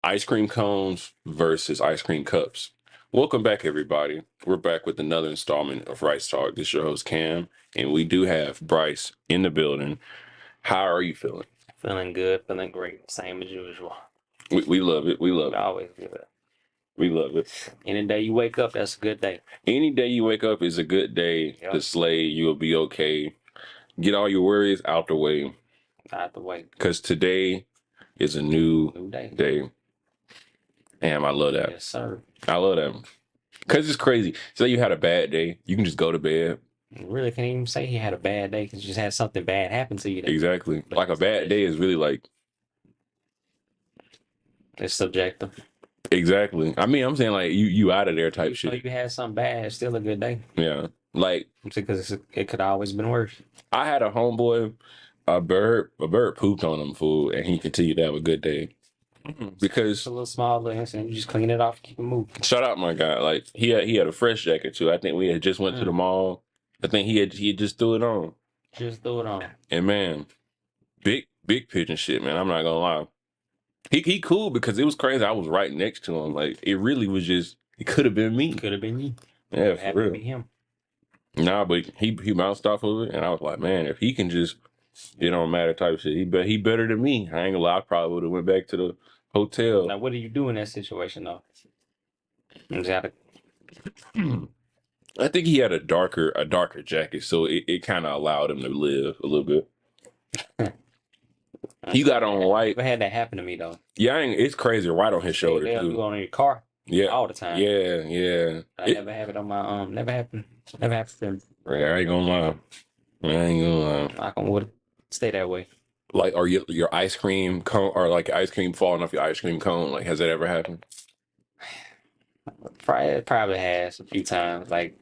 Ice cream cones versus ice cream cups. Welcome back, everybody. We're back with another installment of Rice Talk. This is your host, Cam, and we do have Bryce in the building. How are you feeling? Feeling good, feeling great, same as usual. We love it. We love it. Always good. We love it. Any day you wake up, that's a good day. Any day you wake up is a good day to slay. You'll be okay. Get all your worries out the way. Out the way. Because today is a new day. Damn, I love that. Yes, sir. I love that. Because it's crazy. Say you had a bad day, you can just go to bed. You really can't even say he had a bad day because you just had something bad happen to you. Exactly. Like a bad day is really like... It's subjective. Exactly. I mean, I'm saying like you out of there type shit. If you had something bad, it's still a good day. Yeah. Like... Because it could have always been worse. I had a homeboy, a bird pooped on him, fool, and he continued to have a good day. Because it's a little small little incident, you just clean it off, keep it moving. Shout out my guy. Like he had a fresh jacket too. I think we had just went to the mall. I think he had just threw it on. Just threw it on. And man, big pigeon shit, man. I'm not gonna lie. He cool because it was crazy. I was right next to him. Like it really was just. It could have been me. Could have been you. Yeah, for real. To be him. Nah, but he bounced off of it, and I was like, man, if he can just, it don't matter type of shit. He better than me. I ain't gonna lie. I probably would have went back to the hotel. Now, what do you do in that situation though? I think he had a darker jacket, so it kind of allowed him to live a little bit. He got on white. Never had that happen to me though. Yeah, it's crazy. White on his shoulder too. You on your car. Yeah, all the time. Yeah. I never have it on my Never happened to me. I ain't gonna lie. Knock on wood. Stay that way. Like, are your ice cream cone or like ice cream falling off your ice cream cone? Like, has that ever happened? Probably has a few times. Like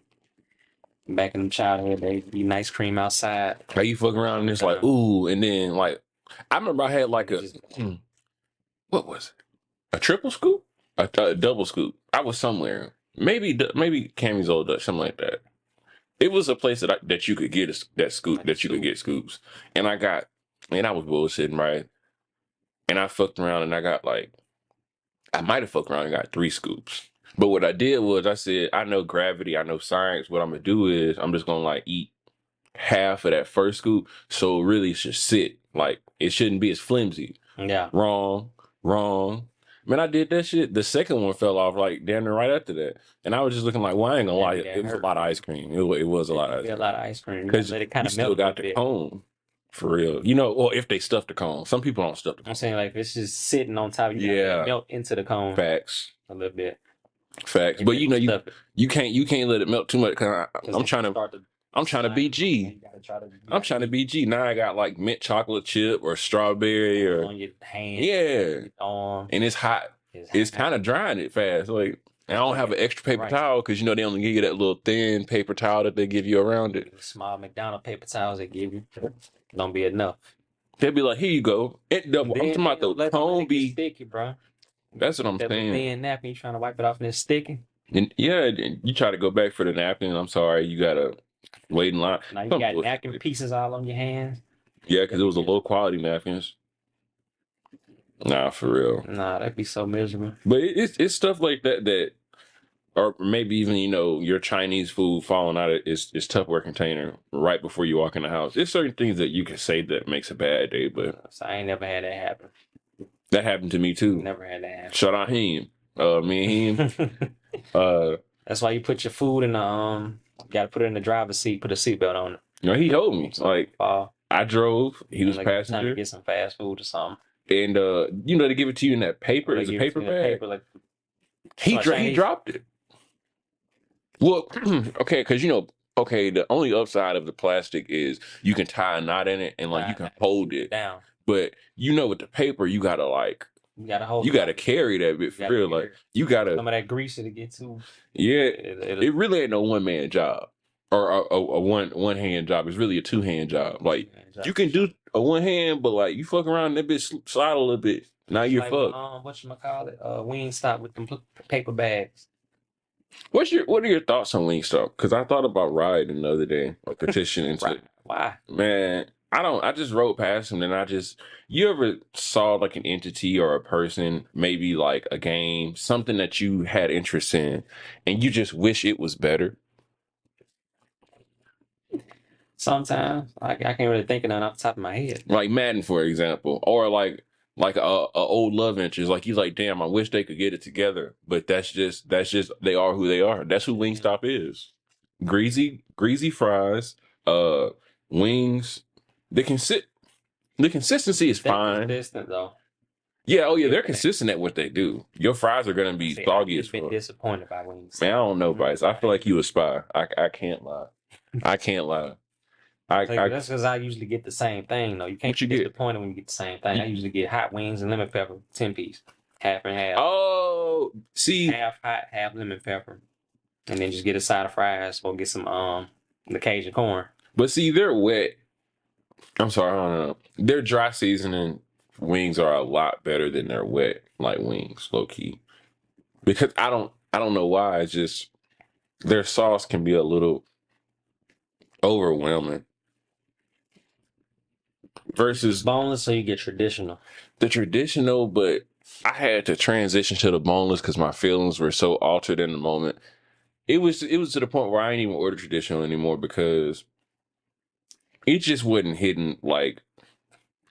back in childhood, they eat ice cream outside. How you fuck around and it's like, ooh, and then like, I remember I had like what was it? A triple scoop? A double scoop. I was somewhere. Maybe Cammy's Old Dutch, something like that. It was a place that you could get that scoop, that you could get scoops. And I was bullshitting, right? And I fucked around and I got like, I might have fucked around and got 3 scoops. But what I did was I said, I know gravity, I know science. What I'm going to do is I'm just going to like eat half of that first scoop. So it really should sit. Like, it shouldn't be as flimsy. Yeah. Wrong. Man, I did that shit. The second one fell off like damn near right after that. And I was just looking like, well, I ain't gonna lie. It was a lot of ice cream. It was a lot of ice cream. A lot of ice cream. Because it kind of still got the cone. For real. You know, or if they stuff the cone. Some people don't stuff the cone. I'm saying like if it's just sitting on top, you melt into the cone. Facts. A little bit. Facts. But you know, you can't let it melt too much because I'm trying to be G. I'm trying to be G. Now I got like mint chocolate chip or strawberry or on your hand. Yeah. And it's hot. It's kind of drying it fast. Like I don't have an extra paper towel because you know they only give you that little thin paper towel that they give you around it. The small McDonald's paper towels they give you don't be enough. They'll be like, here you go. I'm talking about the cone be sticky, bro. That's what I'm saying. Thin napkin, you trying to wipe it off and it's sticky. And you try to go back for the napkin. I'm sorry, you gotta wait in line. Now you got napkin pieces all on your hands. Yeah, because it was a low quality napkins. Nah, for real. Nah, that'd be so miserable. But it's stuff like that, or maybe even your Chinese food falling out of its Tupperware container right before you walk in the house. There's certain things that you can say that makes a bad day, but so I ain't never had that happen. That happened to me too. Never had that happen. Shout out him. Me and him. That's why you put your food in the gotta put it in the driver's seat, put a seatbelt on it. No, he told me. Like I drove, he was passenger. Time to get some fast food or something. And they give it to you in that paper. It's a paper bag. He dropped it. Well, okay, because the only upside of the plastic is you can tie a knot in it and like you can hold it down. But with the paper, you gotta hold. You gotta carry that bit for real. Like you gotta some of that grease to get to. Yeah, it really ain't no one man job or a one hand job. It's really a 2-hand job. Like you can do a 1 hand, but like you fuck around that bitch slide a little bit. Now you're fucked. Whatchamacallit? Wingstop with them paper bags. What are your thoughts on Wingstop? Because I thought about riding the other day or petitioning to. Why? Man, I just rode past him, and you ever saw like an entity or a person, maybe like a game, something that you had interest in, and you just wish it was better? Sometimes I can't really think of none off the top of my head. Like Madden, for example, or like a old love interest. Like he's like, damn, I wish they could get it together, but that's just they are who they are. That's who Wingstop is. Greasy fries, uh, wings. They can sit. The consistency is They're fine. consistent though. Yeah, oh yeah, they're consistent at what they do. Your fries are gonna be soggy as I've been fuck. disappointed by Wings. Man, I don't know, Bryce. I feel like you a spy. I can't lie. I can't lie. That's because I usually get the same thing though. You can't What you be get? disappointed when you get the same thing. I usually get hot wings and lemon pepper, 10-piece, half and half. Oh, see, Half hot, half lemon pepper, and then just get a side of fries or get some the Cajun corn. but see, they're wet. I'm sorry, I don't know. Their dry seasoning wings are a lot better than their wet like wings, low key. Because I don't know why. It's just their sauce can be a little overwhelming. Versus boneless, so you get traditional. The traditional, but I had to transition to the boneless because my feelings were so altered in the moment. It was to the point where I ain't even order traditional anymore because it just wasn't hitting like.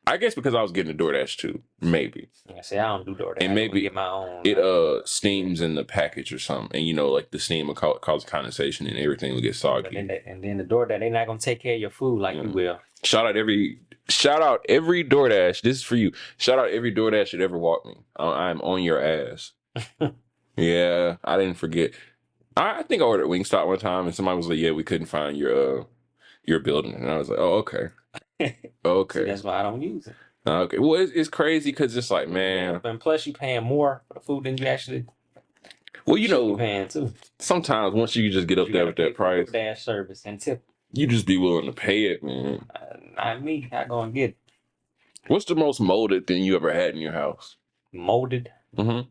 I guess because I was getting a DoorDash too, maybe. Yeah, see, I don't do DoorDash. And maybe get my own. It steams in the package or something, and you know, like the steam will cause condensation and everything will get soggy. And then the DoorDash, they're not gonna take care of your food like you will. Shout out every DoorDash. This is for you. Shout out every DoorDash that ever walked me. I'm on your ass. Yeah, I didn't forget. I think I ordered Wingstop one time, and somebody was like, "Yeah, we couldn't find your building," and I was like, "Oh, okay, okay." See, that's why I don't use it. Okay, well, it's crazy because it's like, man, and plus you paying more for the food than you actually. Well, you know, paying too. Sometimes once you just get up there with that price, DoorDash service and tip, you just be willing to pay it, man. Not me. I go and get it. What's the most molded thing you ever had in your house? Molded? Mm-hmm.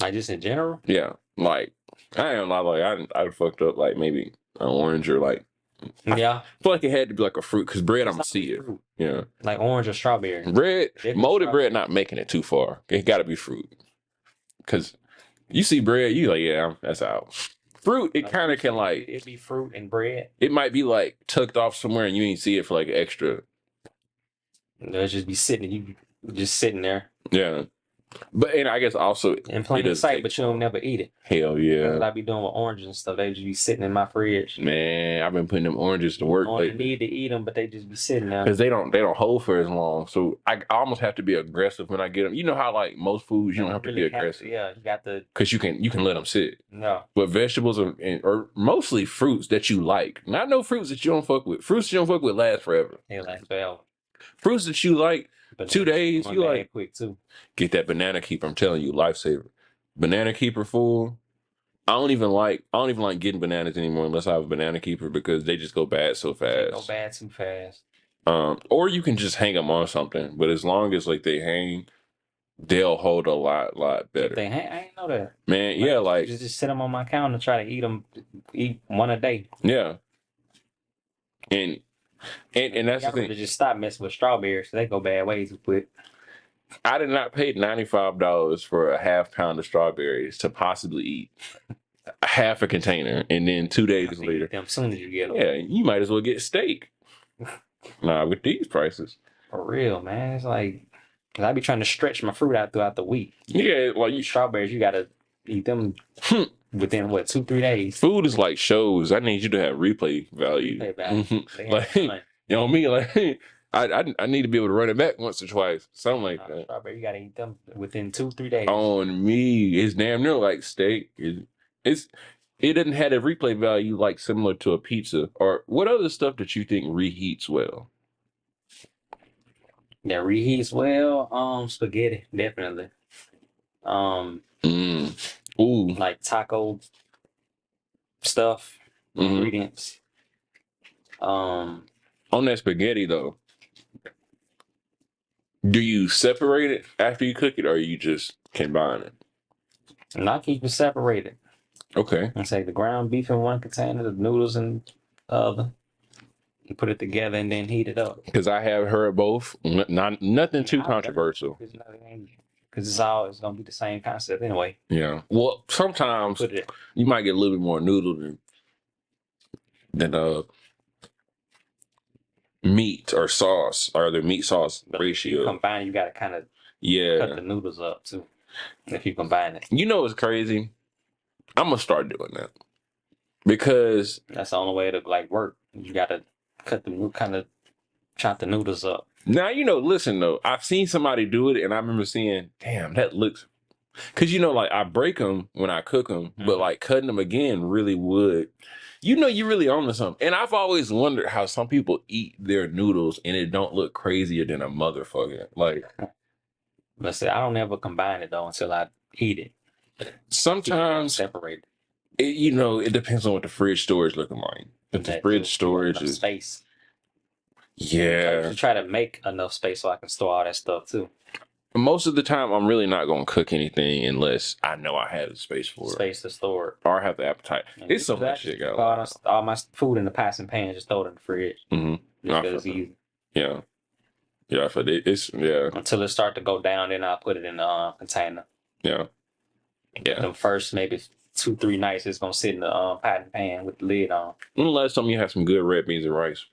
Like just in general? Yeah, like I ain't lie, like I fucked up like maybe an orange or like. Yeah, I feel like it had to be like a fruit because bread I'm gonna see it. Yeah, like orange or strawberry. Bread, molded bread, not making it too far. It got to be fruit because you see bread, you like, yeah, that's out. Fruit, it kind of can like it be fruit and bread. It might be like tucked off somewhere and you ain't see it for like extra. It'll just be sitting, you just sitting there. Yeah. But and I guess also in plain sight, but you don't never eat it. Hell yeah. That's what I be doing with oranges and stuff. They just be sitting in my fridge. Man, I've been putting them oranges to work. I need to eat them, but they just be sitting there because they don't hold for as long. So I almost have to be aggressive when I get them. You know how like most foods you don't have to be aggressive. Yeah, you got to because you can let them sit. No, but vegetables or mostly fruits that you like, not no fruits that you don't fuck with. Fruits you don't fuck with last forever. They last forever. Fruits that you like. 2 days, you like quick too. Get that banana keeper. I'm telling you, lifesaver. Banana keeper full. I don't even like getting bananas anymore unless I have a banana keeper because they just go bad so fast. They go bad too fast. Or you can just hang them on something, but as long as like they hang, they'll hold a lot better. If they hang, I didn't know that. Man, yeah, like just sit them on my counter and try to eat one a day. Yeah. And that's the thing. Just stop messing with strawberries. They go bad ways quick. I did not pay $95 for a half pound of strawberries to possibly eat a half a container, and then 2 days later, them soon as you get them. Yeah, you might as well get steak. Nah, with these prices, for real, man. It's like I be trying to stretch my fruit out throughout the week. Yeah, like strawberries, you gotta eat them within 2-3 days. Food is like shows. I need you to have replay value. Like, you know me, like I need to be able to run it back once or twice, something like that. Strawberry, you gotta eat them within 2-3 days. On me, it's damn near like steak. It doesn't have a replay value like similar to a pizza. Or what other stuff that you think reheats well? That reheats well, spaghetti, definitely. Ooh. Like taco stuff, ingredients. On that spaghetti though, do you separate it after you cook it, or you just combine it? And I keep it separated. Okay. I take the ground beef in one container, the noodles in the other. and put it together and then heat it up. Because I have heard both. Nothing too controversial. Because it's gonna be the same concept anyway. Yeah. Well, sometimes you might get a little bit more noodle than meat or sauce, or the meat sauce ratio. You combine, you gotta kind of cut the noodles up too. If you combine it. You know what's crazy? I'm gonna start doing that. Because that's the only way to like work. You gotta chop the noodles up. Now, listen though, I've seen somebody do it and I remember seeing, damn, that looks, because like I break them when I cook them, but like cutting them again really would, you really onto something. And I've always wondered how some people eat their noodles and it don't look crazier than a motherfucker. Like, let's say I don't ever combine it though until I eat it. Sometimes separate. It depends on what the fridge storage looking like. If the fridge storage is space. Yeah. I should try to make enough space so I can store all that stuff too. Most of the time, I'm really not going to cook anything unless I know I have the space for it. Space to store it. Or I have the appetite. It's so much shit going on. All my food in the pots and pans, just throw it in the fridge. Mm-hmm. It's easy. Yeah. Yeah, until it start to go down, then I'll put it in the container. Yeah. Yeah. The first maybe 2-3 nights, it's going to sit in the pot and pan with the lid on. When the last time you had some good red beans and rice?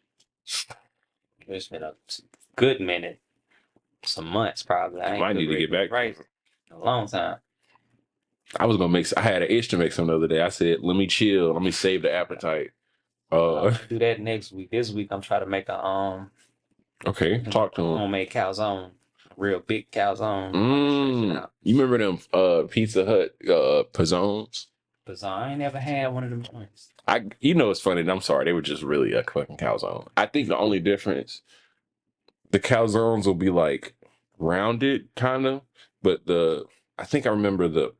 It's been a good minute. Some months, probably. I might need to get back. Right. A long time. I had an itch to make some the other day. I said, let me chill. Let me save the appetite. I'll do that next week. This week, I'm trying to make a okay, talk to him. Homemade calzone. Real big calzone. You remember them Pizza Hut pizzones? I ain't never had one of them joints. It's funny. I'm sorry. They were just really a fucking calzone. I think the only difference, the calzones will be like rounded kind of, but I think I remember the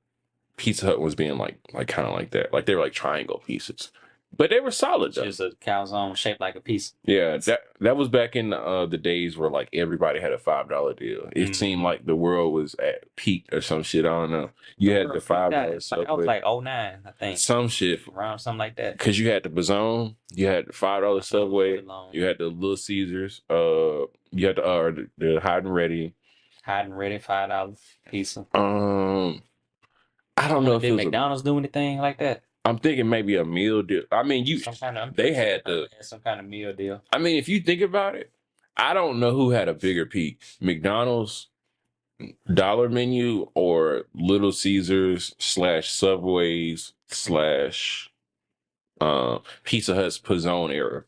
Pizza Hut was being like kind of like that. Like they were like triangle pieces. But they were solid though. Just a calzone shaped like a piece. Yeah, that was back in the days where like everybody had a $5 deal. It seemed like the world was at peak or some shit. I don't know. You had the $5 stuff. That was like 09, I think. Some shit around something like that. Because you had the Bazzone, you had the $5 Subway, you had the Little Caesars, you had the Hot and Ready. Hot and Ready, $5 pizza. I don't know if did McDonald's do anything like that. I'm thinking maybe a meal deal. I mean, they had some kind of meal deal. I mean, if you think about it, I don't know who had a bigger peak, McDonald's dollar menu or Little Caesars / Subways / Pizza Hut's Pizzone era.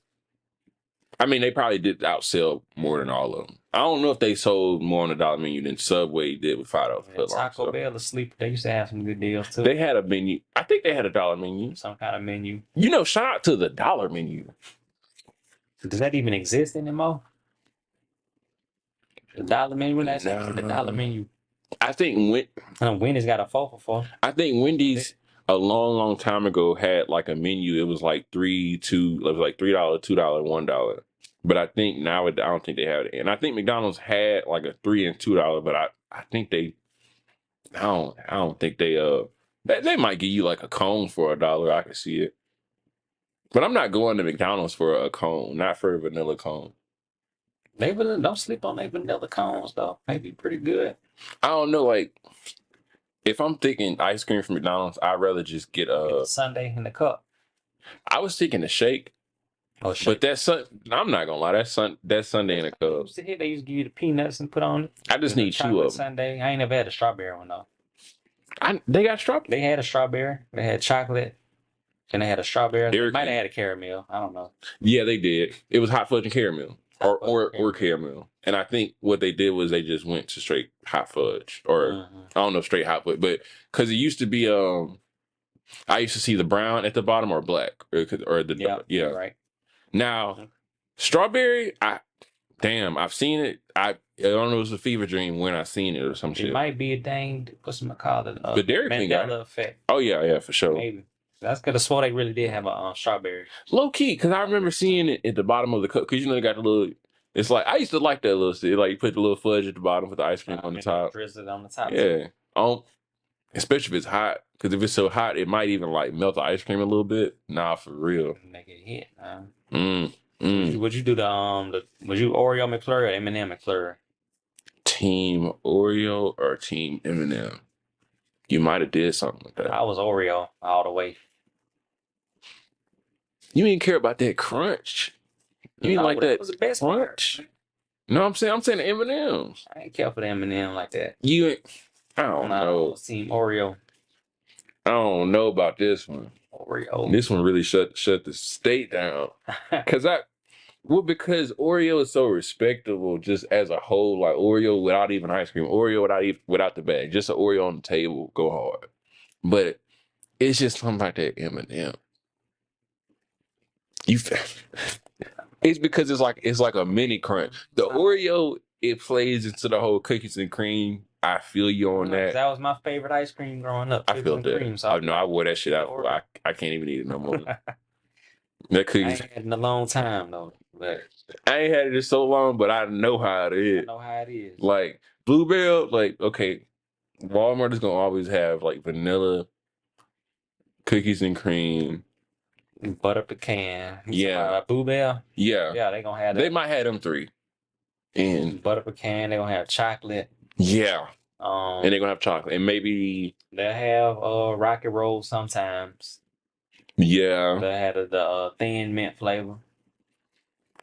I mean, they probably did outsell more than all of them. I don't know if they sold more on the dollar menu than Subway did with $5 foot long. Taco Bell asleep. They used to have some good deals too. They had a menu. I think they had a dollar menu. Some kind of menu. Shout out to the dollar menu. Does that even exist anymore? The dollar menu? The dollar menu. I think Wendy's got a 4 for 4. I think Wendy's a long time ago had like a menu. It was like $3, $2, $2, $1. But I think now I don't think they have it. And I think McDonald's had like a $3 and $2, but I think I don't think they might give you like a cone for $1. I can see it. But I'm not going to McDonald's for a cone, not for a vanilla cone. They don't sleep on their vanilla cones though. Maybe pretty good. I don't know, like if I'm thinking ice cream from McDonald's, I'd rather just get a sundae in the cup. I was thinking a shake. Oh, shake. But I'm not gonna lie, that sundae in a cup. They used to give you the peanuts and put on it. I just need 2 of them. Sundae. I ain't never had a strawberry one though. They got strawberry. They had a strawberry. They had chocolate. And they had a strawberry. They might have had a caramel. I don't know. Yeah, they did. It was hot fudge and caramel. Or caramel. And I think what they did was they just went to straight hot fudge. Or I don't know, straight hot fudge. But because it used to be I used to see the brown at the bottom or black. Or yeah. Right. Now, strawberry, I've seen it. I don't know if it was a fever dream when I seen it or some shit. It might be a dang, whatchamacallit, the Dairy Queen Mandela effect. Oh yeah, for sure. Maybe. That's because I swore they really did have a strawberry. Low key, because I remember seeing it at the bottom of the cup. Because they got the little. It's like I used to like that little shit. Like you put the little fudge at the bottom with the ice cream on the top. Drizzle it on the top. Yeah. Especially if it's hot. Because if it's so hot, it might even like melt the ice cream a little bit. Nah, for real. Make it hit. Would you do would you Oreo McFlurry or M&M McFlurry? Team Oreo or Team M&M? You might have did something like that. I was Oreo all the way. You didn't care about that crunch. You didn't like that was the best crunch. part. No, I'm saying the M&Ms. I ain't care for the M&M like that. I don't know. Team Oreo. I don't know about this one. Oreo. This one really shut the state down. Because Oreo is so respectable just as a whole, like Oreo without even ice cream, Oreo without the bag, just an Oreo on the table, go hard. But it's just something like that M&M. It's because it's like a mini crunch. The Oreo, it plays into the whole cookies and cream. I feel you on that. That was my favorite ice cream growing up. I feel that. Cream, so I wore that shit out. I can't even eat it no more. That cookies. I ain't had it in a long time though. But I ain't had it in so long, but I know how it is. I know how it is. Like Bluebell, like okay, Walmart is gonna always have like vanilla cookies and cream. Butter pecan. Yeah. Bluebell. Yeah. Yeah, they gonna have that. They might have them three. And butter pecan, they gonna have chocolate. Yeah. And they're gonna have chocolate. And maybe they'll have Rocket Roll sometimes. Yeah. They'll have the thin mint flavor.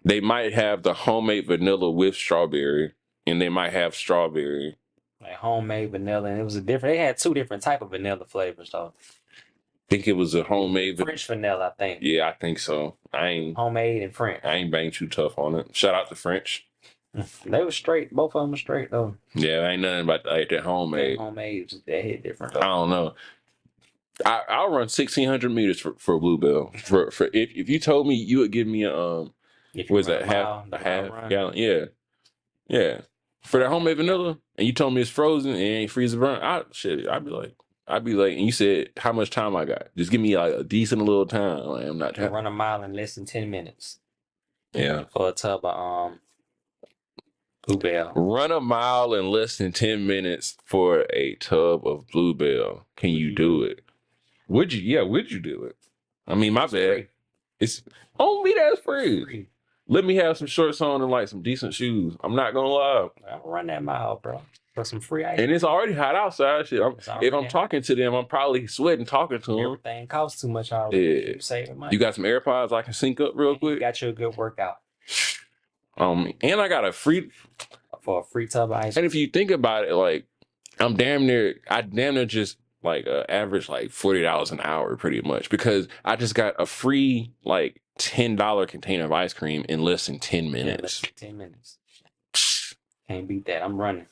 They might have the homemade vanilla with strawberry. And they might have strawberry. Like homemade vanilla. And it was they had two different type of vanilla flavors though. I think it was a homemade French vanilla, I think. Yeah, I think so. Homemade and French. I ain't bang too tough on it. Shout out to French. They were straight. Both of them were straight though. Yeah, ain't nothing about that homemade. Homemade, just that hit different. Though. I don't know. I'll run 1,600 meters for Bluebell. For if you told me you would give me a what is that half gallon? Yeah. For that homemade vanilla, and you told me it's frozen and it ain't freeze burn. I'd be like, and you said how much time I got? Just give me like a decent little time. Like, I'm not run a mile in less than 10 minutes. Yeah. For a tub of Bluebell. Run a mile in less than 10 minutes for a tub of Bluebell. Can you do it? Would you? Yeah, would you do it? I mean, my bad. Free. It's on me. That's free. Let me have some shorts on and like some decent shoes. I'm not gonna lie. I'll run that mile, bro. For some free ice. And it's already hot outside. Shit. If I'm talking to them, I'm probably sweating talking to them. Everything costs too much already. Yeah. You saving money. You got some AirPods I can sync up real quick. You got you a good workout. And I got a free for a free tub of ice. And if you think about it, like I damn near just like average like $40 an hour pretty much because I just got a free like $10 container of ice cream in less than 10 minutes. Yeah, less than 10 minutes. Can't beat that. I'm running.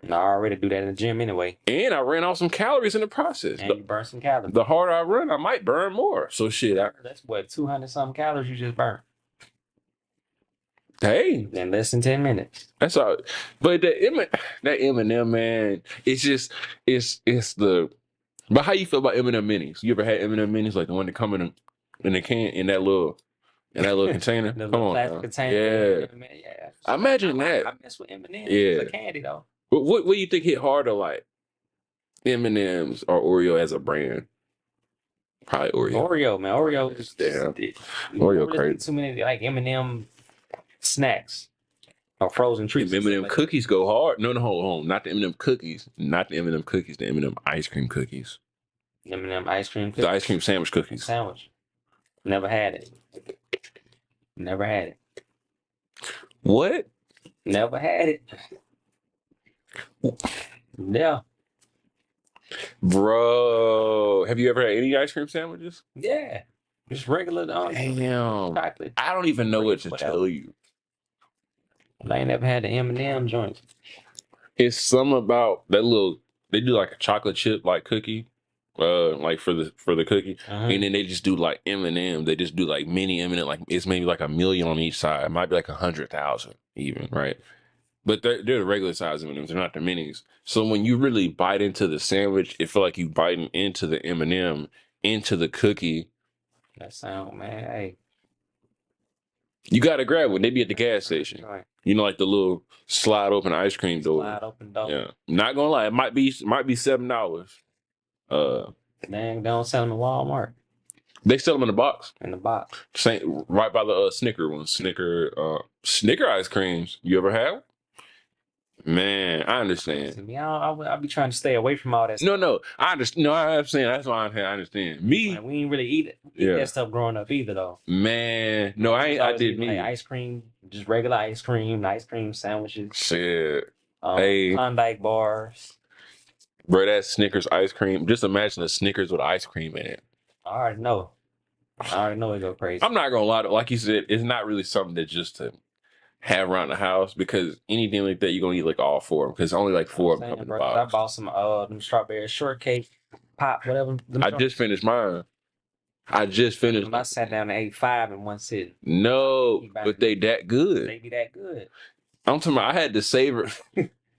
And I already do that in the gym anyway. And I ran off some calories in the process. And you burn some calories. The harder I run, I might burn more. So shit. That's what 200 something calories you just burn. Hey, in less than 10 minutes. That's all. But that M&M, man, it's the. But how you feel about M&M minis? You ever had M&M minis like the one that come in the can in that little container? The Come little on, plastic container. Yeah. I imagine that. I mess with M&M's. Yeah, it's a candy though. What do you think hit harder, like M&M's or Oreo as a brand? Probably Oreo. Oreo, man. Oreo is damn. Oreo crazy. Too many like M&M snacks or frozen treats. M&M cookies go hard. No, hold on. Not the M&M cookies. Not the M&M cookies. The M&M ice cream cookies. M&M ice cream cookies. The ice cream sandwich cookies. Never had it. Never had it. What? Never had it. Yeah. Bro, have you ever had any ice cream sandwiches? Yeah. Just regular damn chocolate. I don't even know what to tell you. I ain't never had the M&M joints. It's something about that little. They do like a chocolate chip like cookie, like for the cookie, and then they just do like M&M. They just do like mini M&M. Like it's maybe like 1 million on each side. It might be like 100,000 even, right? But they're the regular size M&Ms. They're not the minis. So when you really bite into the sandwich, it feel like you biting into the M&M, into the cookie. That sound, man. Hey, you gotta grab one. They be at the gas station. Right. You know, like the little slide open ice cream door. Slide open door. Yeah. Not gonna lie, it might be $7. Dang, they don't sell them at Walmart. They sell them in the box. In the box. Same, right by the Snicker one. Snicker ice creams. You ever have? Man, I understand. To me, I'll be trying to stay away from all that stuff. No, I understand. No, I understand. That's why I understand. Me, Like, we ain't really eat that stuff growing up either, though. Man, no, I did me. Like ice cream, just regular ice cream sandwiches. Shit. Hey, Klondike bars. bro, that Snickers ice cream. Just imagine a Snickers with ice cream in it. I already know it go crazy. I'm not gonna lie. Like you said, it's not really something that just to have around the house because anything like that, you're gonna eat like all four of them because only like four of them come in the box. I bought some them strawberry shortcake pop, whatever. I just finished mine. I sat down and ate 5 in one sitting. No, but they that good. They be that good. I'm talking about I had to savor.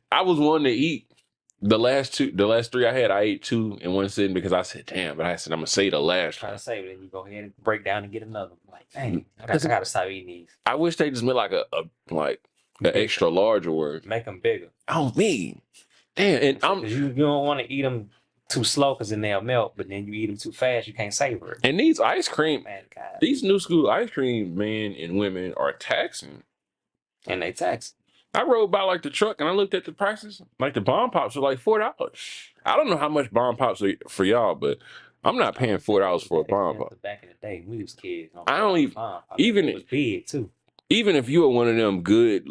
I was wanting to eat the last 3 I ate 2 in one sitting because I said, damn, but I said I'm gonna save the last. Try to save it, and you go ahead and break down and get another. Like, dang, I gotta stop eating these. I wish they just made like an extra large word. Make them bigger. Oh me, damn, and you don't want to eat them too slow because then they'll melt, but then you eat them too fast, you can't savor it. And these ice cream, these new school ice cream men and women are taxing. And they tax. I rode by like the truck and I looked at the prices. Like the bomb pops are like $4. I don't know how much bomb pops are for y'all, but I'm not paying $4 for a bomb pop. Back in the day, we was kids. I don't even it was big too. Even if you were one of them good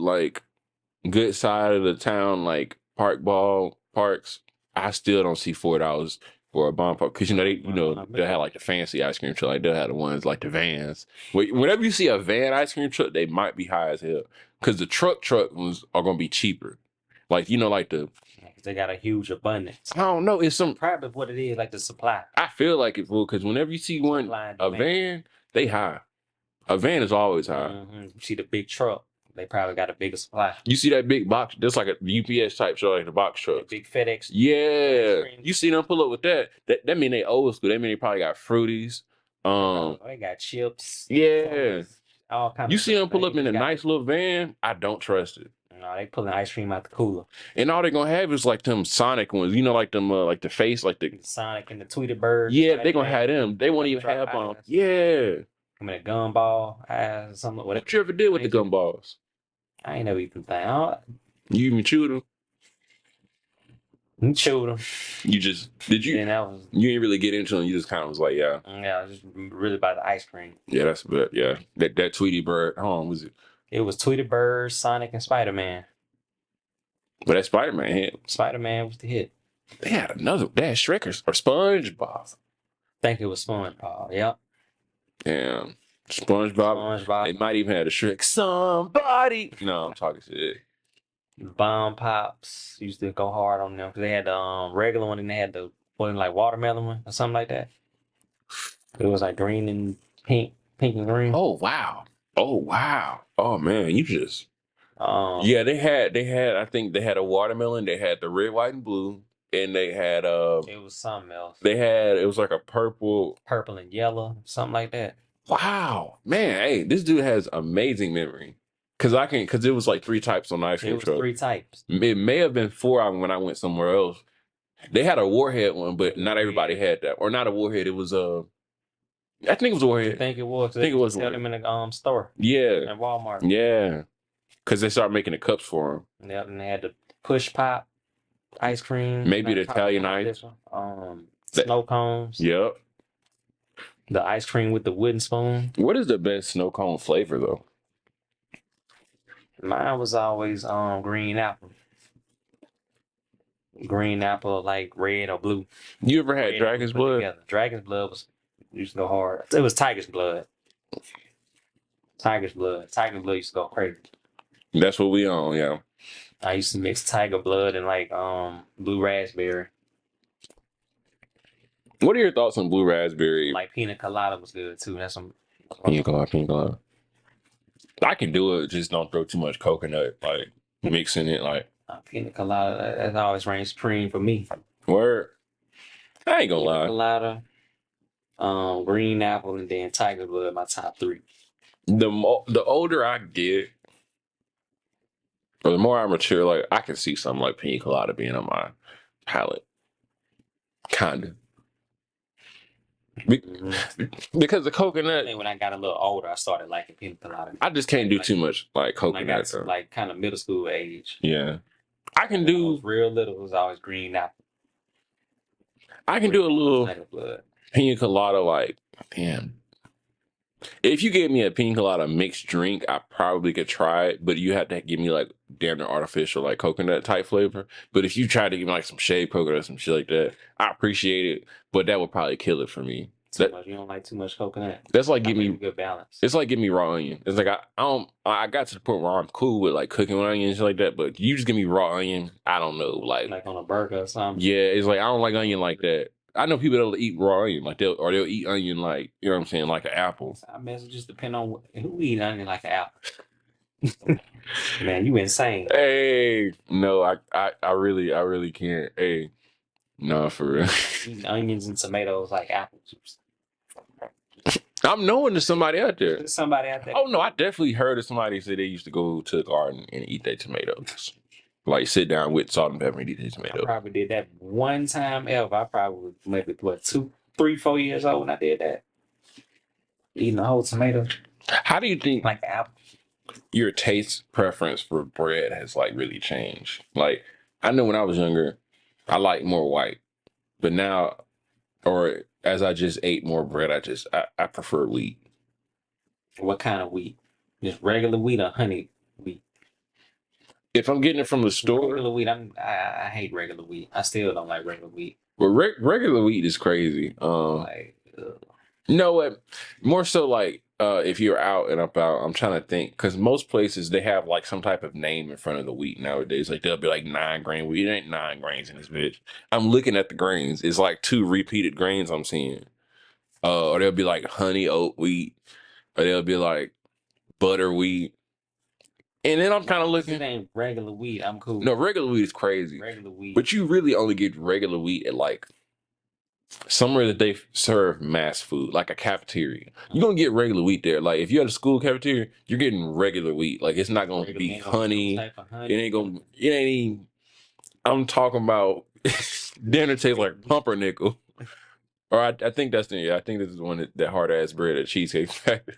side of the town like parks, I still don't see $4 for a bomb pop because they'll have like the fancy ice cream truck, like they'll have the ones like the vans. Whenever you see a van ice cream truck, they might be high as hell because the truck ones are gonna be cheaper. Like they got a huge abundance. I don't know. It's probably what it is, like the supply. I feel like it will because whenever you see a van, they high. A van is always high. Mm-hmm. You see the big truck. They probably got a bigger supply. You see that big box? That's like a UPS type truck, like the box truck. Big FedEx. Yeah. You see them pull up with that. That mean they old school. That mean they probably got fruities. They got chips. Yeah. All kinds. You see them pull up in a nice little van? I don't trust it. No, they pulling ice cream out the cooler. And all they're gonna have is like them Sonic ones. Like them like the face, like the Sonic and the Tweety Bird. Yeah, they're gonna have them. They won't even have them. Yeah. I mean, a gumball, something. What you ever did with the gumballs? I ain't never eaten thing. You even chewed them? You chewed them. You just did you? You didn't really get into them. You just kind of was like, yeah. Yeah, just really about the ice cream. Yeah, that's good. Yeah, that Tweety Bird. How long was it? It was Tweety Bird, Sonic, and Spider-Man. But that Spider-Man hit. Spider-Man was the hit. They had another. They had Shrekers or SpongeBob. I think it was SpongeBob. Yep. Damn. SpongeBob. They might even have a Shrek. Somebody. No, I'm talking shit. Bomb Pops used to go hard on them because they had the regular one and they had the watermelon one or something like that. It was like green and pink and green. Oh wow. Oh man, you just. Yeah, they had. I think they had a watermelon. They had the red, white, and blue, and they had It was something else. It was like a purple and yellow, something like that. Wow, man! Hey, this dude has amazing memory. Because it was like 3 types on the ice cream truck. 3 types. It may have been 4 when I went somewhere else. They had a Warhead one, but not everybody had that. Or not a Warhead. It was I think it was a Warhead. I think it was. I think it was. Sell them in the store. Yeah. At Walmart. Yeah. Because they started making the cups for them. Yep, and they had the push pop ice cream. Maybe the Italian ice. Snow cones. Yep. The ice cream with the wooden spoon. What is the best snow cone flavor though? Mine was always green apple. Green apple, like red or blue. You ever had Dragon's Blood? Together. Dragon's Blood used to go hard. It was Tiger's Blood. Tiger's Blood used to go crazy. That's what we on, yeah. I used to mix Tiger Blood and like blue raspberry. What are your thoughts on blue raspberry? Like pina colada was good too. That's some pina colada. I can do it, just don't throw too much coconut, like mixing it like pina colada. That always reigns supreme for me. Word. I ain't gonna lie. Pina colada, green apple, and then Tiger Blood, my top 3. The older I get, or the more I mature, like I can see something like pina colada being on my palate. Kinda. Because the coconut. And when I got a little older, I started liking pina colada. I just can't do Like, too much like when I coconut. got to like kind of middle school age. Yeah, I can When I do. was real little, it was always green apple. I can do a little Blood. pina colada. Like, damn. If you gave me a pina colada mixed drink, I probably could try it, but you have to give me like damn near artificial like coconut type flavor. But if you try to give me like some shaved coconut, some shit like that, I appreciate it, but that would probably kill it for me. Too much. You don't like too much coconut. That's like give me a good balance. It's like give me raw onion. It's like I got to the point where I'm cool with like cooking with onions and shit like that, but you just give me raw onion. I don't know, like on a burger or something. Yeah, it's like I don't like onion like that. I know people that'll eat raw onion, like they'll eat onion like, you know what I'm saying, like an apple. I mean, it just depend on who eat onion like an apple. Man, you insane. Hey, no, I really can't. Hey, no, for real. Eating onions and tomatoes like apple juice. I'm knowing there's somebody out there. There's somebody out there. Oh no, I definitely heard of somebody say they used to go to the garden and eat their tomatoes. Like sit down with salt and pepper and eat their tomatoes. I probably did that one time ever. I probably was maybe 2, 3, 4 years old when I did that. Eating a whole tomato. How do you think like apple? Your taste preference for bread has like really changed? Like I know when I was younger, I liked more white, but now, or as I just ate more bread, I prefer wheat. What kind of wheat? Just regular wheat or honey wheat? If I'm getting it from the store, regular wheat. I hate regular wheat. I still don't like regular wheat. Well, regular wheat is crazy. You know what? More so like if you're out and about, I'm trying to think, because most places they have like some type of name in front of the wheat nowadays. Like they'll be like 9-grain wheat. It ain't 9 grains in this bitch. I'm looking at the grains. It's like 2 repeated grains I'm seeing. Or they'll be like honey oat wheat, or they'll be like butter wheat. And then I'm kind of looking. It ain't regular wheat. I'm cool. No, regular wheat is crazy. Regular wheat. But you really only get regular wheat at like somewhere that they serve mass food, like a cafeteria. You're gonna get regular wheat there. Like if you're at a school cafeteria, you're getting regular wheat. Like it's not gonna be honey. It ain't gonna. It ain't even. I'm talking about dinner tastes like pumpernickel. Or I think that's I think this is one that hard ass bread at Cheesecake Factory.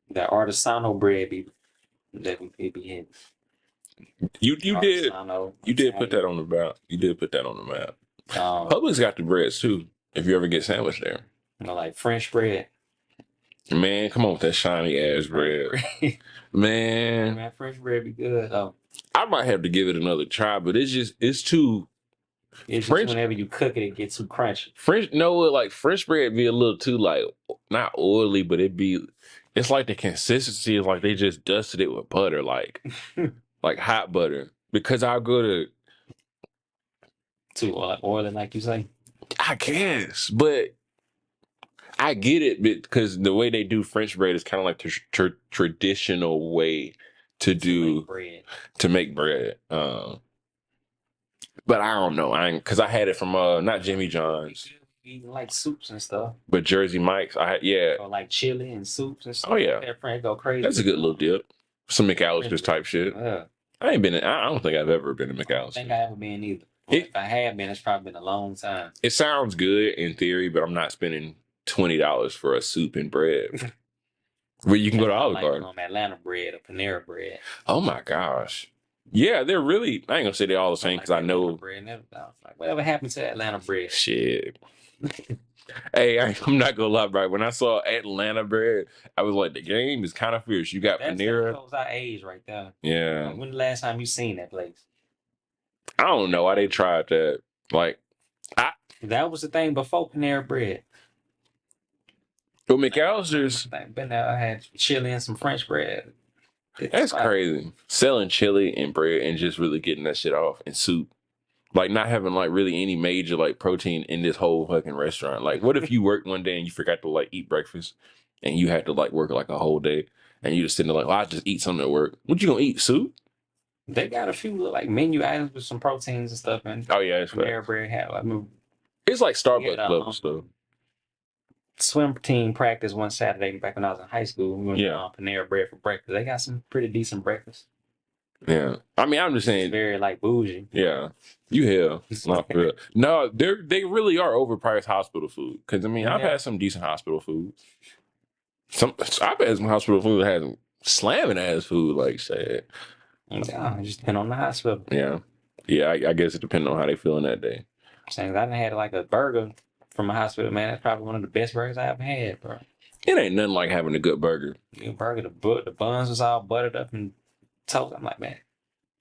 That artisanal bread be hitting. You did put that on the map. You did put that on the map. Publix got the breads too. If you ever get sandwiched there, like French bread. Man, come on with that shiny ass bread. Man, French bread be good though. I might have to give it another try, but it's too. It's French, just whenever you cook it, it gets too crunchy. Like French bread be a little too like not oily, but it's like the consistency is like they just dusted it with butter, like like hot butter. Because I'll go to oily, like you say. I guess, but I get it because the way they do French bread is kind of like the traditional way to make bread. But I don't know. Because I had it from not Jimmy John's. Eating like soups and stuff. But Jersey Mike's, or like chili and soups and stuff. Oh yeah, that friend go crazy. That's a good little dip. Some McAllister's type shit. Yeah. I don't think I've ever been to McAllister. I don't think I ever been either. If I have been, it's probably been a long time. It sounds good in theory, but I'm not spending $20 for a soup and bread. Where you can go to Olive Garden. Atlanta bread or Panera bread. Oh my gosh. Yeah, they're really. I ain't gonna say they're all the same because I know. Bread, whatever happened to Atlanta bread? Shit. Hey, I'm not gonna lie, bro. When I saw Atlanta bread, I was like, the game is kind of fierce. You got Panera. That shows our age right there. Yeah. Like, when the last time you seen that place? I don't know why they tried that. Like, that was the thing before Panera bread. But McAllister's. Been there, I had chili and some French bread. That's crazy. Selling chili and bread and just really getting that shit off and soup. Like not having like really any major like protein in this whole fucking restaurant. Like what if you worked one day and you forgot to like eat breakfast and you had to like work like a whole day and you just sitting there like, well, I'll just eat something at work. What you gonna eat? Soup? They got a few like menu items with some proteins and stuff in. Oh yeah, it's Panera bread had. It's like Starbucks level stuff. Swim team practice one Saturday back when I was in high school. We went to Panera bread for breakfast. They got some pretty decent breakfast. Yeah. I mean, I'm just It's saying. very like bougie. Yeah. You hell. Not for real. No, they really are overpriced hospital food. Because I mean, I've had some decent hospital food. I've had some hospital food that has some slamming ass food, like said. Yeah, it just depend on the hospital. Yeah. Yeah, I guess it depends on how they feeling that day. Saying I done had like a burger from a hospital, man. That's probably one of the best burgers I ever had, bro. It ain't nothing like having a good burger. Good burger, the buns was all buttered up and toast. I'm like, man,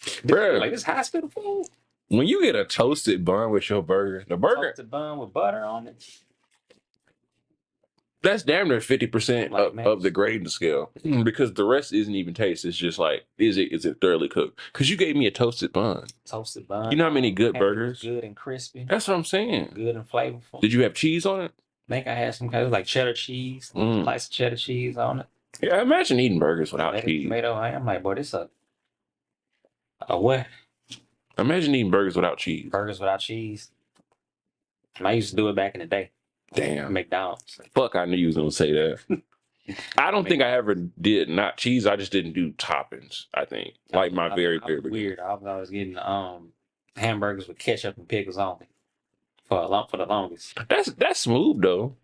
Bruh, like this hospital food. when you get a toasted bun with your burger, the burger Toasted bun with butter on it. that's damn near 50% Like, of the grading scale because the rest isn't even taste. It's just like, is it thoroughly cooked? Because you gave me a toasted bun. Toasted bun. You know how many good burgers? Good and crispy. That's what I'm saying. Good and flavorful. Did you have cheese on it? I think I had some kind of like cheddar cheese, slice of cheddar cheese on it. Yeah, imagine eating burgers without cheese. Tomato. I'm like, boy, this a what? Imagine eating burgers without cheese. Burgers without cheese. I used to do it back in the day. Damn. McDonald's. Fuck, I knew you was gonna say that. I don't think I ever did not cheese. I just didn't do toppings. I think like my very beginning. Weird. I was always getting hamburgers with ketchup and pickles on it for the longest. That's smooth though.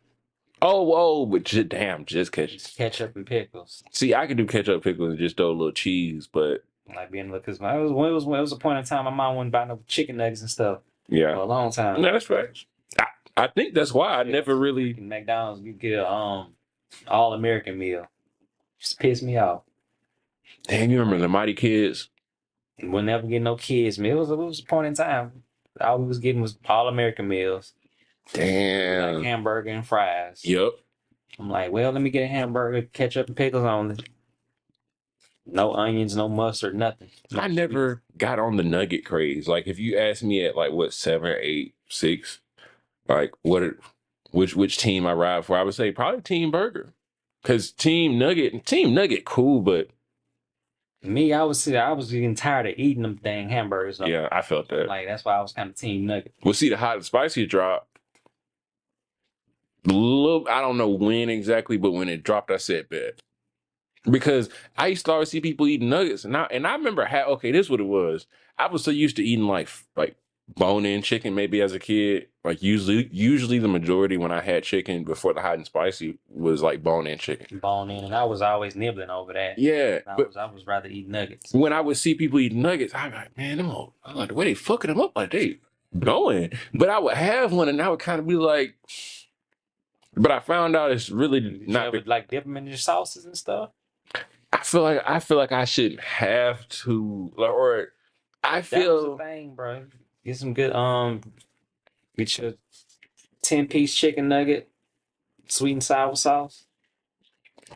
Oh, but just ketchup. Ketchup and pickles. See, I could do ketchup, pickles, and just throw a little cheese, but like being because it was a point in time my mom wouldn't buy no chicken nuggets and stuff. Yeah, for a long time. No, that's facts. I think that's why I never really McDonald's. You get a all American meal. Just piss me off. Damn, you remember the Mighty Kids? We'll never get no kids meal. It was a point in time. All we was getting was all American meals. Damn. Like hamburger and fries. Yep. I'm like, well, let me get a hamburger, ketchup and pickles on it. No onions, no mustard, nothing. No I never got on the nugget craze. Like, if you ask me at like what 7, 8, 6, like which team I ride for, I would say probably Team Burger, because Team Nugget, cool, but me, I was getting tired of eating them dang hamburgers. Though. Yeah, I felt that. Like that's why I was kind of Team Nugget. Well, see, the hot and spicy drop. I don't know when exactly, but when it dropped, I said bet. Because I used to always see people eating nuggets, and I remember this is what it was. I was so used to eating like bone-in chicken maybe as a kid. Like usually the majority when I had chicken before the hot and spicy was like bone-in chicken. Bone-in, and I was always nibbling over that. Yeah. I was rather eat nuggets. When I would see people eat nuggets, I'm like, man, I'm like, the way they fucking them up, like they going. But I would have one and I would kind of be like, but I found out it's really not. You ever, like dip them in your sauces and stuff? I feel like I shouldn't have to, or I feel that was the thing, bro. Get some good get your 10-piece chicken nugget, sweet and sour sauce.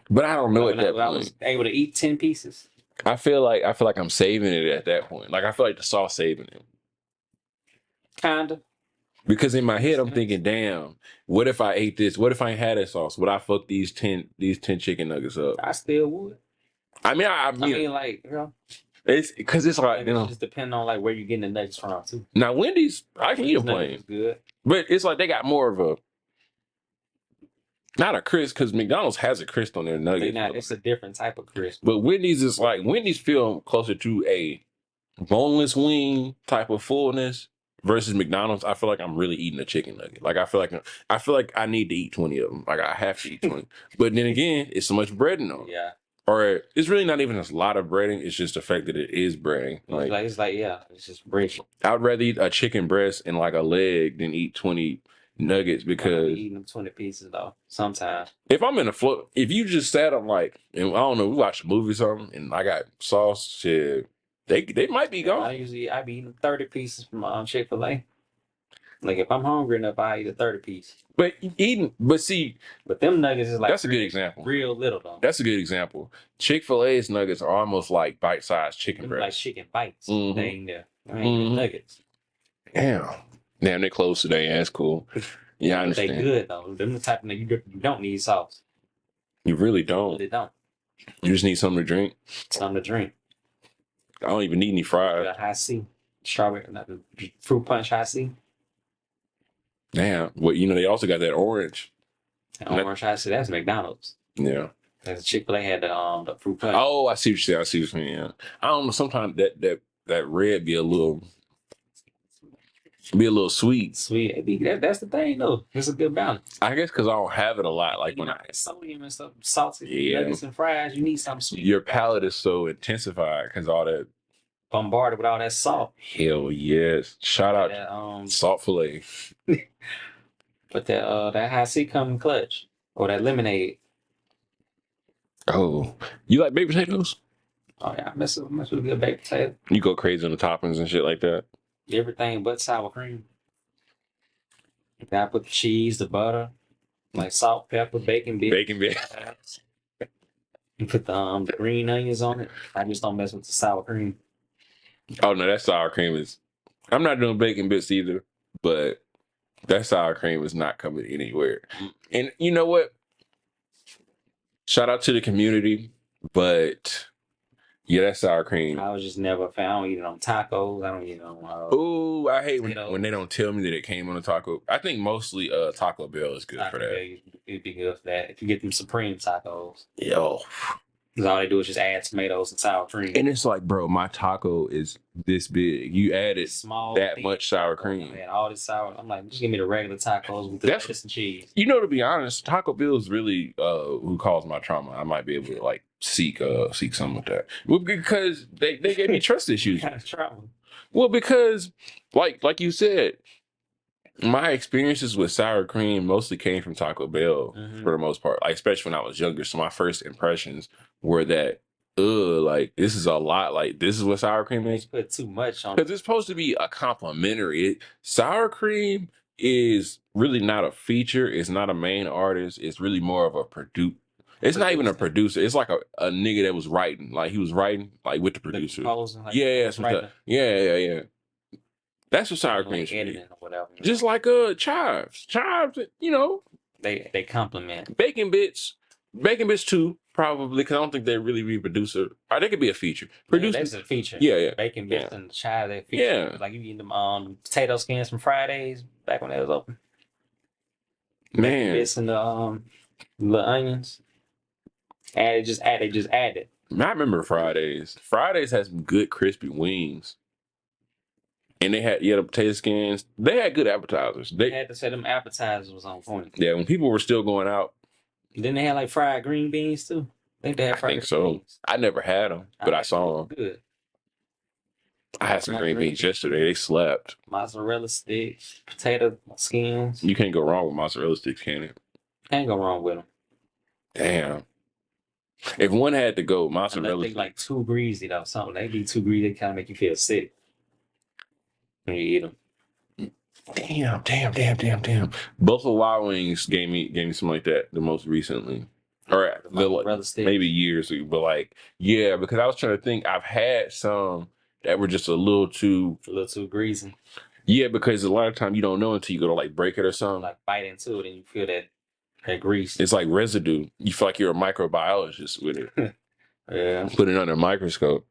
But I don't know at that point. I was able to eat 10 pieces. I feel like I'm saving it at that point. Like I feel like the sauce saving it. Kinda. Because in my head I'm thinking, damn, what if I ate this? What if I ain't had that sauce? Would I fuck these 10 chicken nuggets up? I still would. I mean, like, you know, it's because it's like, you know, just depending on like where you're getting the nuggets from too. Now Wendy's, I can eat them plain, good, but it's like they got more of a not a crisp, because McDonald's has a crisp on their nuggets. It's a different type of crisp. But Wendy's is like Wendy's feel closer to a boneless wing type of fullness versus McDonald's. I feel like I'm really eating a chicken nugget. Like I feel like I need to eat 20 of them. Like I have to eat 20. But then again, it's so much breading on. Yeah. Or it's really not even a lot of breading. It's just the fact that it is breading. It's just bread. I would rather eat a chicken breast and like a leg than eat 20 nuggets, because eating them 20 pieces though. Sometimes if I'm in a flow, if you just sat on like, and I don't know, we watched a movie or something, and I got sauce, shit, they might be gone. I be eating 30 pieces from Chick-fil-A. Like if I'm hungry enough, I eat a 30 piece. But them nuggets is like that's a good example. Real little though. That's a good example. Chick-fil-A's nuggets are almost like bite-sized chicken breast. Like chicken bites. Mm-hmm. They ain't there. They ain't nuggets. Damn, they closed today. That's cool. Yeah, I understand. They good though. Them the type of you don't need sauce. You really don't. They don't. You just need something to drink. Something to drink. I don't even need any fries. High C, strawberry, fruit punch high C. Damn. Well, they also got that orange. Orange high C. That's McDonald's. Yeah. As Chick-fil-A had the fruit punch. Oh, I see what you're saying. I see what you're saying. Yeah. I don't know. Sometimes that red be a little sweet. Sweet. That's the thing though. It's a good balance. I guess because I don't have it a lot. Like when sodium and stuff, salty yeah, nuggets and fries, you need something sweet. Your palate is so intensified because all that bombarded with all that salt. Hell yes. Shout out that, salt fillet. But that high C come clutch or that lemonade. Oh, you like baked potatoes? Oh yeah, I mess with a good baked potato. You go crazy on the toppings and shit like that. Everything but sour cream. I put the cheese, the butter, like salt, pepper, bacon bits. You put the green onions on it. I just don't mess with the sour cream. Oh no, that sour cream is. I'm not doing bacon bits either, but that sour cream is not coming anywhere. And you know what? Shout out to the community, but yeah, that sour cream. I was just never a fan. I don't eat it on tacos. I don't eat it on. Ooh, I hate when they don't tell me that it came on a taco. I think mostly Taco Bell is good for that. It'd be good for that if you get them Supreme tacos. Yo. Because all they do is just add tomatoes and sour cream. And it's like, bro, my taco is this big. You added that much sour cream. Man, all this sour. I'm like, just give me the regular tacos with the lettuce and cheese. You know, to be honest, Taco Bell is really who caused my trauma. I might be able to like seek something with that. Well, because they gave me trust issues. Kind of trauma. Well, because like you said, my experiences with sour cream mostly came from Taco Bell for the most part, like especially when I was younger. So my first impressions were that, like this is a lot. Like this is what sour cream is. They put too much on because it's supposed to be a complimentary. Sour cream is really not a feature. It's not a main artist. It's really more of a producer. It's not even a producer. It's like a nigga that was writing. Like he was writing like with the producer. Yeah. That's what sour cream should be. Or whatever, just like chives. Chives, you know. They complement. Bacon bits too, probably, because I don't think they really be producer. Or they could be a feature. Producer. That's a feature. Yeah. Bacon bits and chives, they feature. Yeah. Like you eat them potato skins from Fridays back when they was open. Man. Bacon bits and the onions. They just added. I remember Fridays. Fridays had some good crispy wings. And they had the potato skins. They had good appetizers. They had to say them appetizers was on point. Yeah, when people were still going out. Then they had like fried green beans too. I think they had fried green beans. I never had them, but I saw them. Good. I had some green beans yesterday. They slapped. Mozzarella sticks, potato skins. You can't go wrong with mozzarella sticks, can you? Can't go wrong with them. Damn. If one had to go, mozzarella sticks. Like too greasy though. Something they be too greasy, they kind of make you feel sick. When you eat them. Damn. Buffalo Wild Wings gave me something like that the most recently. Or maybe years ago. But like, yeah, because I was trying to think, I've had some that were just a little too greasy. Yeah, because a lot of times you don't know until you go to like break it or something. Like bite into it and you feel that grease. It's like residue. You feel like you're a microbiologist with it. Yeah. Put it under a microscope.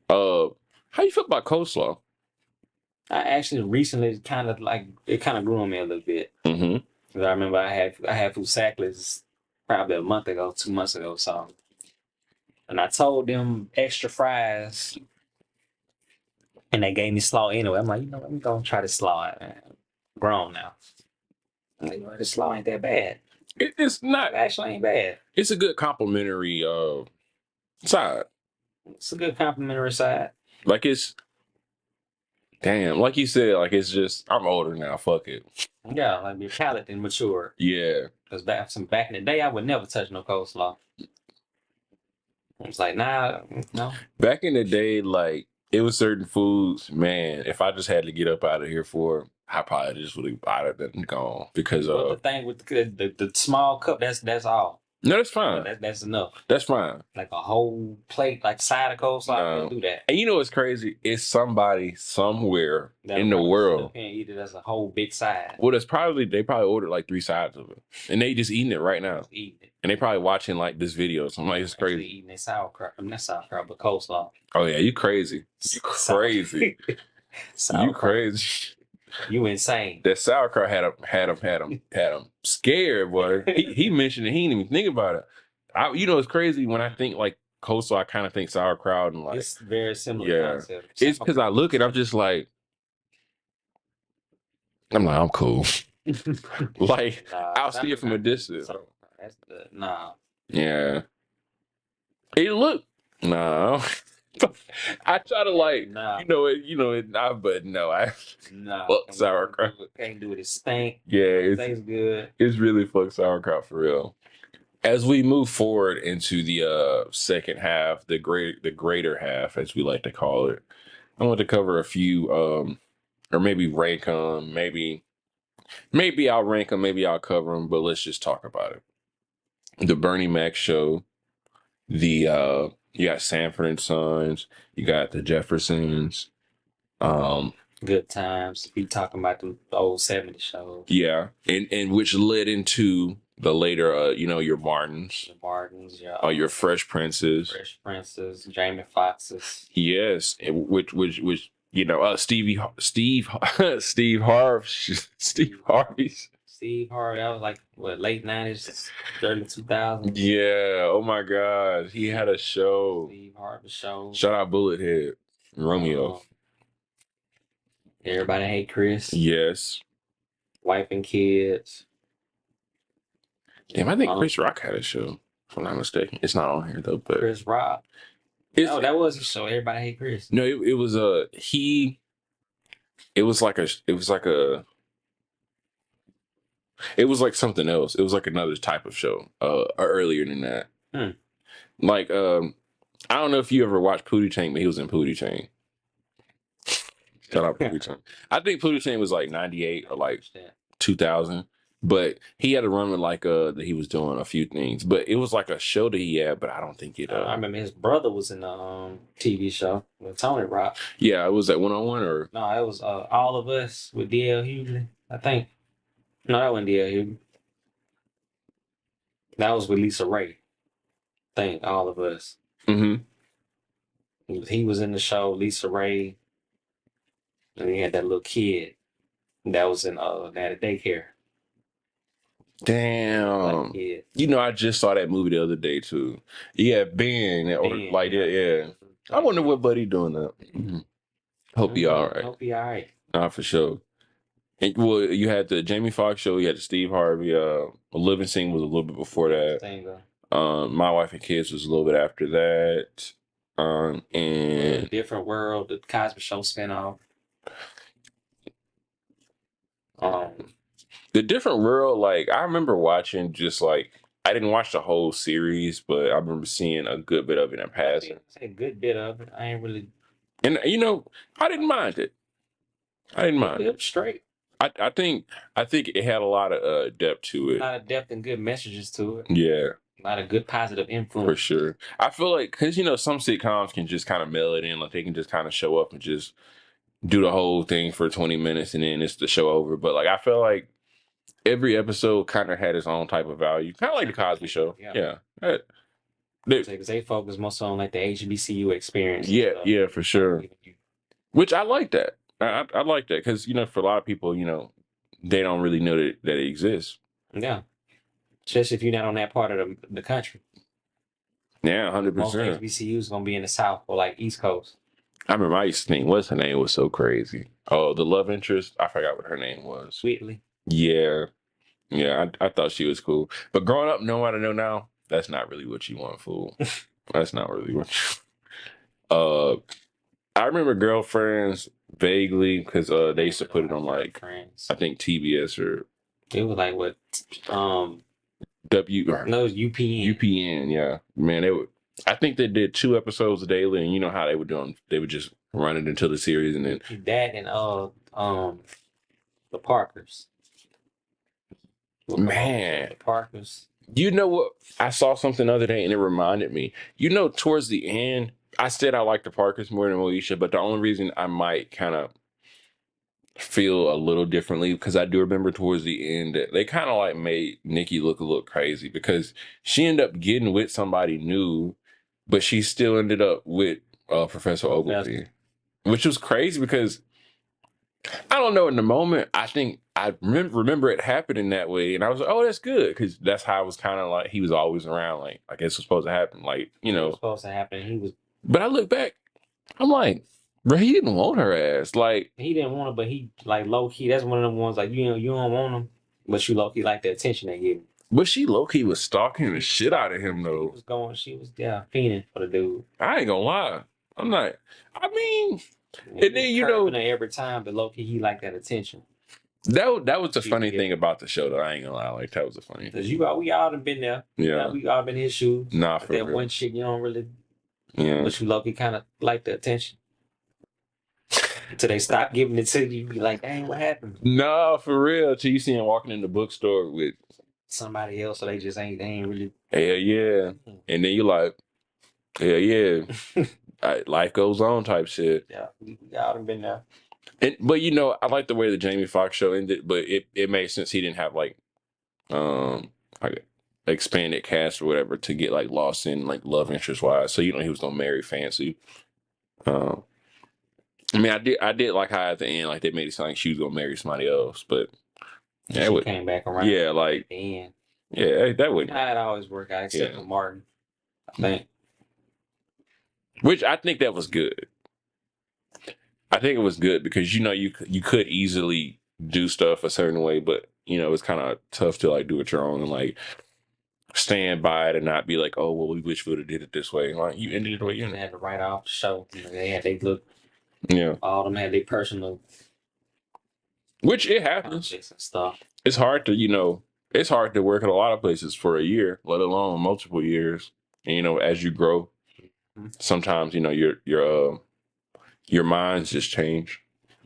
How you feel about coleslaw? I actually recently it kind of grew on me a little bit. Mm-hmm. I remember I had food sackless probably a month ago, 2 months ago, so. And I told them extra fries, and they gave me slaw anyway. I'm like, let me go try this slaw. I'm grown now. I'm like, this slaw ain't that bad. It's not. It actually ain't bad. It's a good complimentary side. It's a good complimentary side. Like it's. Damn, like you said, like it's just I'm older now. Fuck it. Yeah, like your palate and mature. Yeah. Because back in the day, I would never touch no coleslaw. It's like no. Back in the day, like it was certain foods. Man, if I just had to get up out of here for, I probably just would have out of it and gone because the thing with the small cup, that's all. No, that's fine. That's enough. That's fine. Like a whole plate, like side of coleslaw, I can't do that. And you know what's crazy? It's somebody somewhere in the world can't eat it as a whole big side. Well, they probably ordered like 3 sides of it, and they just eating it right now. Eating it. And they probably watching like this video. So I'm like, it's crazy. Eating their sauerkraut. Not sauerkraut, but coleslaw. Oh yeah, you crazy. You crazy. You crazy. You insane. That sauerkraut had him scared, boy. he mentioned it. He didn't even think about it. It's crazy when I think like coastal, I kind of think sauerkraut and like it's very similar yeah. concept. It's because I look and I'm just like I'm cool. Like I'll see it from a distance. That's the nah. Yeah. Hey, look. No. I try to like nah. but no, I nah. fuck sauerkraut. Can't do it. It stink. Yeah, It tastes good. It's really fuck sauerkraut for real. As we move forward into the second half, the greater half, as we like to call it, I want to cover a few or maybe rank them, maybe I'll rank them, maybe I'll cover them, but let's just talk about it. The Bernie Mac show, the you got Sanford and Sons, you got the Jeffersons, Good times. Be talking about the old 70s shows. yeah, and which led into the later your Martins, your Fresh Princes, Jamie Foxxes. yes, which Steve Harvey's. Steve Harvey, that was like what, late 90s, early 2000s. Yeah, oh my God, he had a show. Steve Harvey show. Shout out Bullethead, Romeo. Everybody Hate Chris. Yes. Wife and Kids. Damn, I think Chris Rock had a show, if I'm not mistaken. It's not on here though, but Chris Rock. No, that was a show. Everybody Hate Chris. No, it was something else. It was like another type of show. Earlier than that. Like I don't know if you ever watched Pootie Tang, but he was in Pootie Tang. Shout out Pootie Tang. I think Pootie Tang was like 98 or like 2000. But he had a run with like that he was doing a few things. But it was like a show that he had, but I don't think it I remember his brother was in the TV show with Tony Rock. Yeah, it was that 101 or no, it was All of Us with D.L. Hughley, I think. No, that wasn't D.L. Hughley. That was with Lisa Ray. I think All of Us. He was in the show, Lisa Ray. And he had that little kid that was in that daycare. Damn. I just saw that movie the other day too. Yeah, Ben. Yeah. I wonder what Buddy doing now. Hope he all right. Nah, for sure. And, well, you had the Jamie Foxx show, you had the Steve Harvey, Living Scene was a little bit before that. My Wife and Kids was a little bit after that. And Different World, the Cosby Show spinoff. The Different World, like I remember watching just like I didn't watch the whole series, but I remember seeing a good bit of it in passing. A good bit of it. I ain't really. And I didn't mind it. It was straight. I think it had a lot of depth to it. A lot of depth and good messages to it. Yeah. A lot of good positive influence. For sure. I feel like because some sitcoms can just kind of mail it in, like they can just kind of show up and just do the whole thing for 20 minutes and then it's the show over. But like I feel like every episode kind of had its own type of value, kind of like the Cosby Show. Yeah. Because they focus most on like the HBCU experience. Yeah, for sure. Which I like that. I like that because for a lot of people, they don't really know that it exists. Yeah, especially if you're not on that part of the country. Yeah, 100%. Most HBCUs gonna be in the South or like East Coast. I remember I used to think, what's her name was so crazy. Oh, the love interest. I forgot what her name was. Whitley. Yeah. I thought she was cool. But growing up, knowing what I know now, that's not really what you want, fool. That's not really what you... I remember Girlfriends vaguely because they used to put it on like I think TBS or it was like what UPN. UPN, yeah. Man, I think they did 2 episodes daily, and you know how they were doing. They would just run it until the series, and then that and the Parkers. Man, the Parkers. You know what? I saw something the other day, and it reminded me. Towards the end, I said I like the Parkers more than Moesha, but the only reason I might kind of feel a little differently because I do remember towards the end that they kind of like made Nikki look a little crazy because she ended up getting with somebody new, but she still ended up with Professor Ogilvy, which was crazy because I don't know in the moment. I think I remember it happening that way, and I was like, "Oh, that's good," because that's how it was kind of like he was always around. Like I guess it was supposed to happen. Like It was supposed to happen. He was, But I look back, I'm like, bro, he didn't want her ass. Like he didn't want it, but he like low key. That's one of them ones like you don't want him, but you low key like the attention they give him. But she low key was stalking the shit out of him though. She was fiending for the dude. I ain't gonna lie. I'm not. I mean, and then every time, but low key he liked that attention. That was the funny thing about the show, though. I ain't gonna lie, like that was the funny thing. Because we all done been there. Yeah, we all been in his shoes. Nah, but for that real. one chick you don't really. Yeah. But you low key kind of like the attention. Until they stop giving it to you, you be like, dang, what happened? No, for real. Till you see him walking in the bookstore with somebody else, so they ain't really. Hell yeah. And then you like, hell yeah. Life goes on type shit. Yeah, we all done been there. But you know, I like the way the Jamie Foxx show ended, but it made sense he didn't have like expanded cast or whatever to get like lost in like love interest wise. So you know he was gonna marry Fancy. I mean, I did like how at the end, like they made it sound like she was gonna marry somebody else, but yeah, she came back around. Yeah, like at the end. Yeah, that would. How it always work out, except for Martin, I think. Which I think that was good. I think it was good because you know you could easily do stuff a certain way, but you know it's kind of tough to like do it your own and like stand by it and not be like, oh well, we wish we would have did it this way. Like you ended it the way you They had to write off the show. They had they look. Yeah. All of them had their personal. Which it happens. And stuff. It's hard to it's hard to work at a lot of places for a year, let alone multiple years. And you know, as you grow, sometimes you know your minds just change.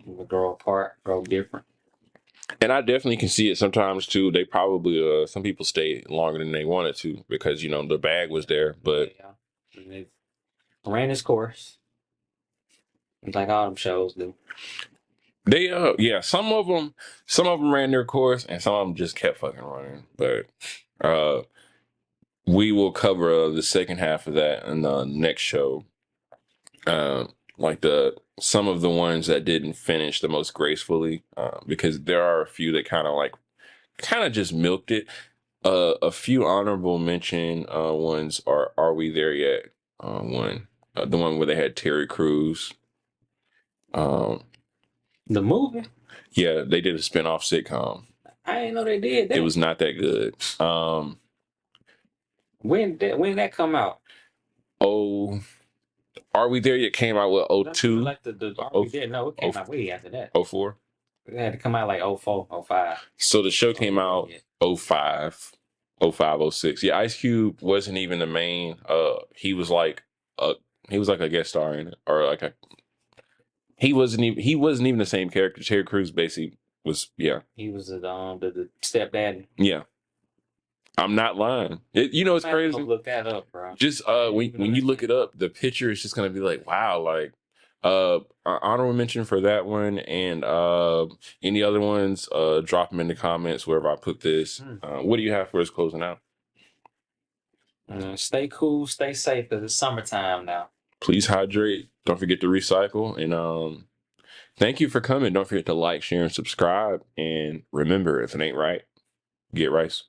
You grow apart, grow different. And I definitely can see it sometimes too. They probably some people stay longer than they wanted to because you know the bag was there, but it ran its course. It's like all them shows do. They some of them ran their course and some of them just kept fucking running. But we will cover the second half of that in the next show. Like some of the ones that didn't finish the most gracefully, because there are a few that kind of just milked it. A few honorable mention ones are We There Yet? The one where they had Terry Crews. The movie? Yeah, they did a spinoff sitcom. I didn't know they did that. It was not that good. When did that come out? Oh, Are We There Yet came out with 02? Like Are We There? No, it came out way after that. 04? It had to come out like 04, 05. So the show came out 05, 06. Yeah, Ice Cube wasn't even the main. He was like a guest star in it, or like he wasn't even the same character. Terry Crews basically was. Yeah, he was the stepdaddy. Yeah, I'm not lying. It's crazy. Look that up, bro. Just when you look it up, the picture is just gonna be like, wow, like honorable mention for that one, and any other ones, drop them in the comments wherever I put this. What do you have for us closing out? Stay cool, stay safe, because it's summertime now. Please hydrate. Don't forget to recycle. And thank you for coming. Don't forget to like, share, and subscribe. And remember, if it ain't right, get rice.